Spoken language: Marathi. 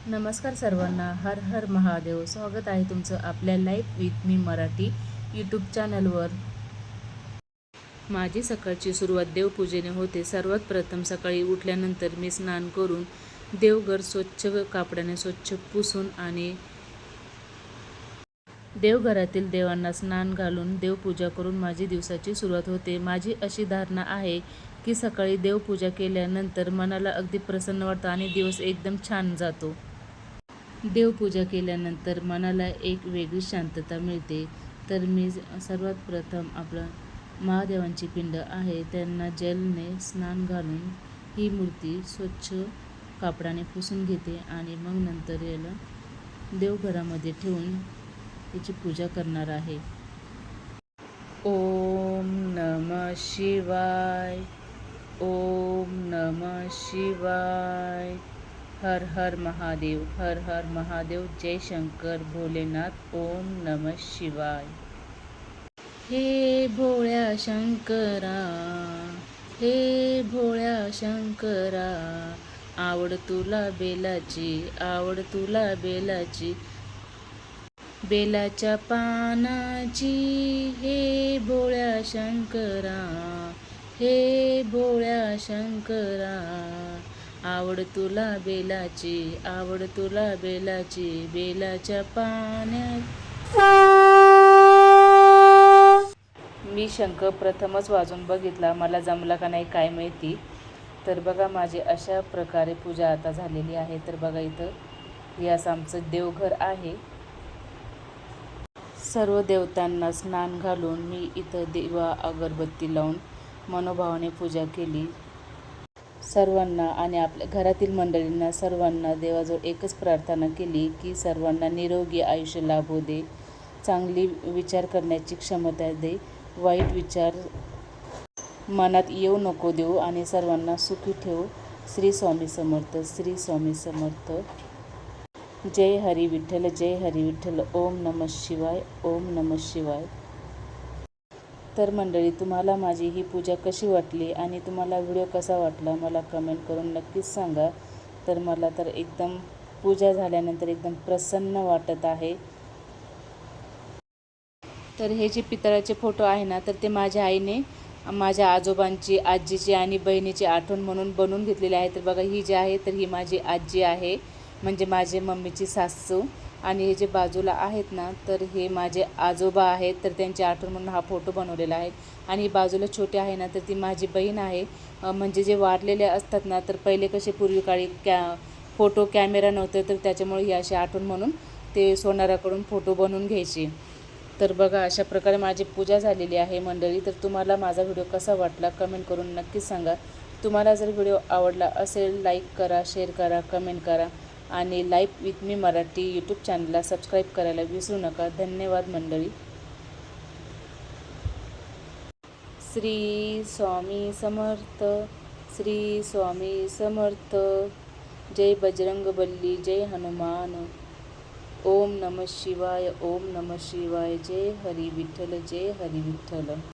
नमस्कार सर्वांना, हर हर महादेव. स्वागत आहे तुमचं आपल्या life with me Marathi YouTube चॅनलवर. माझी सकाळची सुरुवात देवपूजेने होते. सर्वात प्रथम सकाळी उठल्यानंतर मी स्नान करून देवघर स्वच्छ कापडाने स्वच्छ पुसून आणि देवघरातील देवांना स्नान घालून देवपूजा करून माझी दिवसाची सुरुवात होते. माझी अशी धारणा आहे की सकाळी देवपूजा केल्यानंतर मनाला अगदी प्रसन्न वाटतं आणि दिवस एकदम छान जातो. देवपूजा केल्यानंतर मनाला एक वेगळी शांतता मिळते. तर मी सर्वात प्रथम आपलं महादेवांची पिंड आहे त्यांना जेलने स्नान घालून ही मूर्ती स्वच्छ कापडाने पुसून घेते आणि मग नंतर याला देवघरामध्ये ठेवून याची पूजा करणार आहे. ओम नमः शिवाय. ओम नमः शिवाय. हर हर महादेव. हर हर महादेव. जय शंकर भोलेनाथ. ओम नमः शिवाय. हे भोळ्या शंकरा, हे भोळ्या शंकरा, आवड तुला बेलाची, आवड तुला बेलाची, बेलाच्या पानाची. हे भोळ्या शंकरा, हे भोळ्या शंकरा, आवड तुला बेलाची, आवड तुला बेलाची, बेलाच्या पाण्यात. मी शंख प्रथमच वाजून बघितला, मला जमला का नाही काय माहिती. तर बघा माझी अशा प्रकारे पूजा आता झालेली आहे. तर बघा इथं हे असं आमचं देवघर आहे. सर्व देवतांना स्नान घालून मी इथं दिवा अगरबत्ती लावून मनोभावाने पूजा केली. सर्वांना आणि आपल्या घरातील मंडळींना सर्वांना देवाजवळ एकच प्रार्थना केली की सर्वांना निरोगी आयुष्य लाभू दे, चांगली विचार करण्याची क्षमता दे, वाईट विचार मनात येऊ नको देऊ आणि सर्वांना सुखी ठेवू. श्री स्वामी समर्थ. श्री स्वामी समर्थ. जय हरी विठ्ठल. जय हरी विठ्ठल. ओम नमः शिवाय. ओम नमः शिवाय. तर मंडळी, तुम्हाला माझी ही पूजा कशी वाटली आणि तुम्हाला व्हिडिओ कसा वाटला मला कमेंट करून नक्कीच सांगा. तर मला तर एकदम पूजा झाल्यानंतर एकदम प्रसन्न वाटत आहे. तर हे जे पितळाचे फोटो आहे ना, तर ते माझ्या आईने माझ्या आजोबांची, आजीची आणि बहिणीची आठवण म्हणून बनवून घेतलेली आहे. तर बघा ही जी आहे तर ही माझी आजी आहे, म्हणजे माझे मम्मीची सासू. आणि हे जे बाजूला आहेत ना तर हे माझे आजोबा आहेत, तर त्यांची आठवण म्हणून हा फोटो बनवलेला आहे. आणि बाजूला छोटी आहे ना तर ती माझी बहीण आहे. म्हणजे जे वारलेले असतात ना तर पहिले कसे पूर्वी काळी फोटो कॅमेरा नव्हते, तर त्याच्यामुळे ही अशी आठवण म्हणून ते सोनाराकडून फोटो बनवून घ्यायचे. तर बघा अशा प्रकारे माझी पूजा झालेली आहे मंडळी. तर तुम्हाला माझा व्हिडिओ कसा वाटला कमेंट करून नक्कीच सांगा. तुम्हाला जर व्हिडिओ आवडला असेल लाईक करा, शेअर करा, कमेंट करा आणि life with me Marathi YouTube चॅनलला सबस्क्राईब करायला विसरू नका. धन्यवाद मंडळी. श्री स्वामी समर्थ. श्री स्वामी समर्थ. जय बजरंगबली. जय हनुमान. ओम नमः शिवाय. ओम नमः शिवाय. जय हरी विठ्ठल. जय हरी विठ्ठल.